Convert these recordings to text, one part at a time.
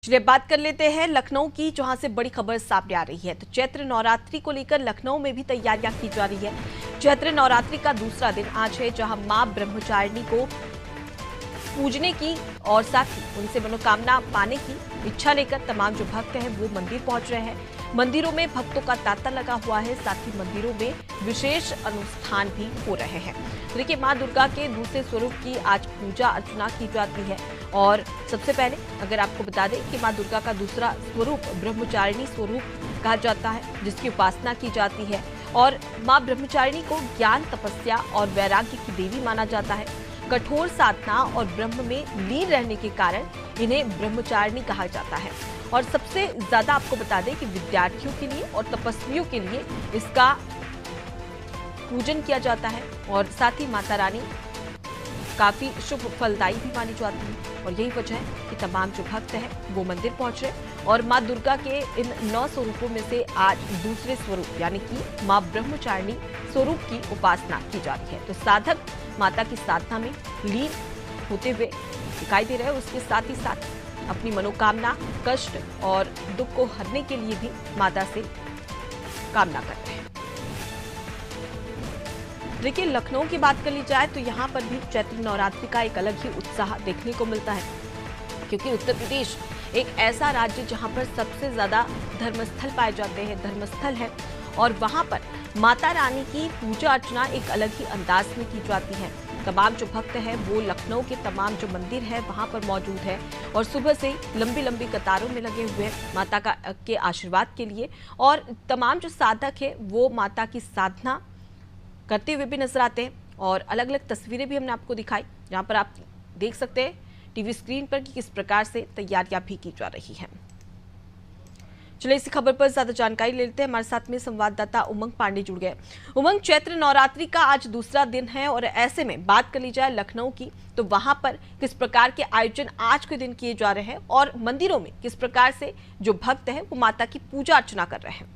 चलिए बात कर लेते हैं लखनऊ की, जहां से बड़ी खबर सामने आ रही है। तो चैत्र नवरात्रि को लेकर लखनऊ में भी तैयारियां की जा रही है। चैत्र नवरात्रि का दूसरा दिन आज है, जहां मां ब्रह्मचारिणी को पूजने की और साथ ही उनसे मनोकामना पाने की इच्छा लेकर तमाम जो भक्त हैं वो मंदिर पहुंच रहे हैं। मंदिरों में भक्तों का तांता लगा हुआ है, साथ ही मंदिरों में विशेष अनुष्ठान भी हो रहे हैं। देखिए, मां दुर्गा के दूसरे स्वरूप की आज पूजा अर्चना की जाती है। और सबसे पहले अगर आपको बता दें कि मां दुर्गा का दूसरा स्वरूप ब्रह्मचारिणी स्वरूप कहा जाता है, जिसकी उपासना की जाती है। और मां ब्रह्मचारिणी को ज्ञान, तपस्या और वैराग्य की देवी माना जाता है। कठोर साधना और ब्रह्म में लीन रहने के कारण इन्हें ब्रह्मचारिणी कहा जाता है। और सबसे ज्यादा आपको बता दें कि विद्यार्थियों के लिए और तपस्वियों के लिए इसका पूजन किया जाता है। और साथ ही माता रानी काफी शुभ फलदायी भी मानी जाती है। और यही वजह है कि तमाम जो भक्त हैं वो मंदिर पहुंच रहे। और मां दुर्गा के इन 9 स्वरूपों में से आज दूसरे स्वरूप यानी कि मां ब्रह्मचारिणी स्वरूप की उपासना की जा रही है। तो साधक माता की साधना में लीन होते हुए दिखाई दे रहे हैं। उसके साथ ही साथ अपनी मनोकामना, कष्ट और दुख को हरने के लिए भी माता से कामना कर रहे हैं। देखिए, लखनऊ की बात कर ली जाए तो यहाँ पर भी चैत्र नवरात्रि का एक अलग ही उत्साह देखने को मिलता है, क्योंकि उत्तर प्रदेश एक ऐसा राज्य जहाँ पर सबसे ज्यादा धर्मस्थल पाए जाते हैं, धर्मस्थल है। और वहाँ पर माता रानी की पूजा अर्चना एक अलग ही अंदाज में की जाती है। तमाम जो भक्त हैं वो लखनऊ के तमाम जो मंदिर है वहाँ पर मौजूद है। और सुबह से लंबी लंबी कतारों में लगे हुए माता के आशीर्वाद के लिए। और तमाम जो साधक है वो माता की साधना करते हुए भी नजर आते हैं। और अलग अलग तस्वीरें भी हमने आपको दिखाई, जहां पर आप देख सकते हैं टीवी स्क्रीन पर कि किस प्रकार से तैयारियां भी की जा रही हैं। चलिए इसी खबर पर ज्यादा जानकारी ले लेते हैं। हमारे साथ में संवाददाता उमंग पांडे जुड़ गए। उमंग, चैत्र नवरात्रि का आज दूसरा दिन है और ऐसे में बात कर ली जाए लखनऊ की, तो वहां पर किस प्रकार के आयोजन आज के दिन किए जा रहे हैं और मंदिरों में किस प्रकार से जो भक्त हैं वो माता की पूजा अर्चना कर रहे हैं?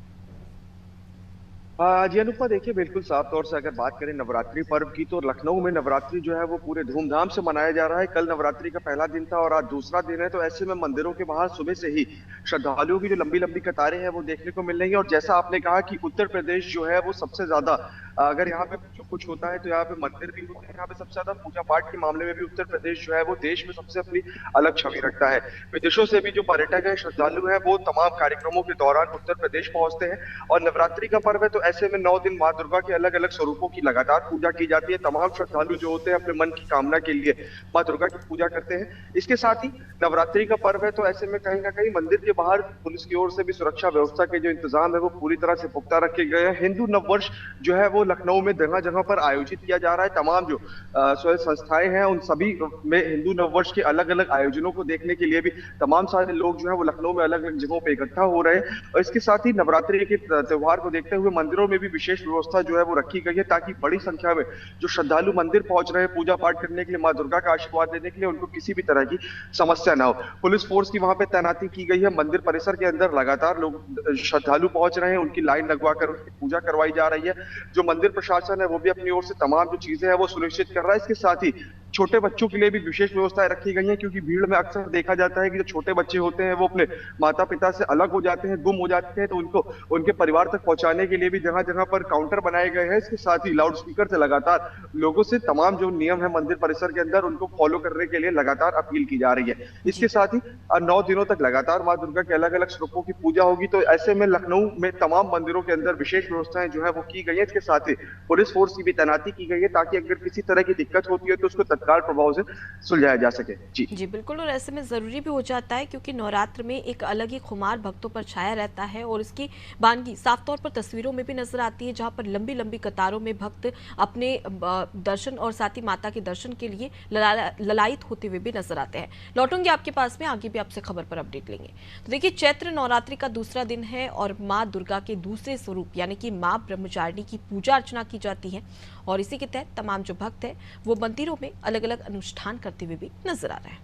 जी अनुपमा, देखिए बिल्कुल साफ तौर से अगर बात करें नवरात्रि पर्व की, तो लखनऊ में नवरात्रि जो है वो पूरे धूमधाम से मनाया जा रहा है। कल नवरात्रि का पहला दिन था और आज दूसरा दिन है। तो ऐसे में मंदिरों के बाहर सुबह से ही श्रद्धालुओं की जो लंबी लंबी कतारें हैं वो देखने को मिल रही है। और जैसा आपने कहा कि उत्तर प्रदेश जो है वो सबसे ज्यादा, अगर यहाँ पे जो कुछ होता है तो यहाँ पे मंदिर भी होते हैं, यहाँ पे सबसे ज्यादा पूजा पाठ के मामले में भी उत्तर प्रदेश जो है वो देश में सबसे अपनी अलग छवि रखता है। विदेशों से भी जो पर्यटक है, श्रद्धालु है, वो तमाम कार्यक्रमों के दौरान उत्तर प्रदेश पहुंचते हैं। और नवरात्रि का पर्व है तो ऐसे में 9 दिन मां दुर्गा के अलग अलग स्वरूपों की लगातार पूजा की जाती है। तमाम श्रद्धालु जो होते हैं अपने मन की कामना के लिए मां दुर्गा की पूजा करते हैं। इसके साथ ही नवरात्रि का पर्व है तो ऐसे में कहीं ना कहीं मंदिर के बाहर पुलिस की ओर से भी सुरक्षा व्यवस्था के जो इंतजाम है वो पूरी तरह से पुख्ता रखे गए हैं। हिंदू नववर्ष जो है वो लखनऊ में जगह जगह पर आयोजित किया जा रहा है। तमाम जो स्वयं संस्थाएं हैं उन सभी में हिंदू नववर्ष के अलग अलग आयोजनों को देखने के लिए भी तमाम सारे लोग जो है वो लखनऊ में अलग अलग जगहों पर इकट्ठा हो रहे हैं। और इसके साथ ही नवरात्रि के त्योहार को देखते हुए मंदिरों में भी विशेष व्यवस्था जो है वो रखी गई है, ताकि बड़ी संख्या में जो श्रद्धालु मंदिर पहुंच रहे हैं पूजा पाठ करने के लिए, मां दुर्गा का आशीर्वाद लेने के लिए, उनको किसी भी तरह की समस्या ना हो। पुलिस फोर्स की वहां पे तैनाती की गई है। मंदिर परिसर के अंदर लगातार लोग श्रद्धालु पहुंच रहे हैं, उनकी लाइन लगवाकर उनकी पूजा करवाई जा रही है। जो मंदिर प्रशासन है वो भी अपनी ओर से तमाम जो चीजें हैं वो सुनिश्चित कर रहा है। इसके साथ ही छोटे बच्चों के लिए भी विशेष व्यवस्थाएं रखी गई हैं, क्योंकि भीड़ में अक्सर देखा जाता है कि जो छोटे बच्चे होते हैं वो अपने माता पिता से अलग हो जाते हैं, गुम हो जाते हैं। तो उनको उनके परिवार तक पहुंचाने के लिए भी जगह जगह पर काउंटर बनाए गए हैं। इसके साथ ही लाउड स्पीकर से लगातार लोगों से तमाम जो नियम है मंदिर परिसर के अंदर उनको फॉलो करने के लिए लगातार अपील की जा रही है। इसके साथ ही 9 दिनों तक लगातार मां दुर्गा के अलग अलग स्वरूपों की पूजा होगी। तो ऐसे में लखनऊ में तमाम मंदिरों के अंदर विशेष व्यवस्थाएं जो है वो की गई है। इसके साथ ही पुलिस फोर्स की भी तैनाती की गई है, ताकि अगर किसी तरह की दिक्कत होती है तो उसको तत्काल प्रभाव से सुलझाया जा सके। जी बिल्कुल, और ऐसे में जरूरी भी हो जाता है, क्योंकि नवरात्र में एक अलग ही खुमार भक्तों पर छाया रहता है। और इसकी वानगी साफ तौर पर तस्वीरों में भी नजर आती है, जहां पर लंबी लंबी कतारों में भक्त अपने दर्शन और साथ ही माता के दर्शन के लिए ललायित होते हुए भी नजर आते हैं। लौटूंगे आपके पास में, आगे भी आपसे खबर पर अपडेट लेंगे। तो देखिए, चैत्र नवरात्रि का दूसरा दिन है और मां दुर्गा के दूसरे स्वरूप यानी कि मां ब्रह्मचारिणी की पूजा अर्चना की जाती है। और इसी के तहत तमाम जो भक्त हैं वो मंदिरों में अलग अलग अनुष्ठान करते हुए भी नजर आ रहे हैं।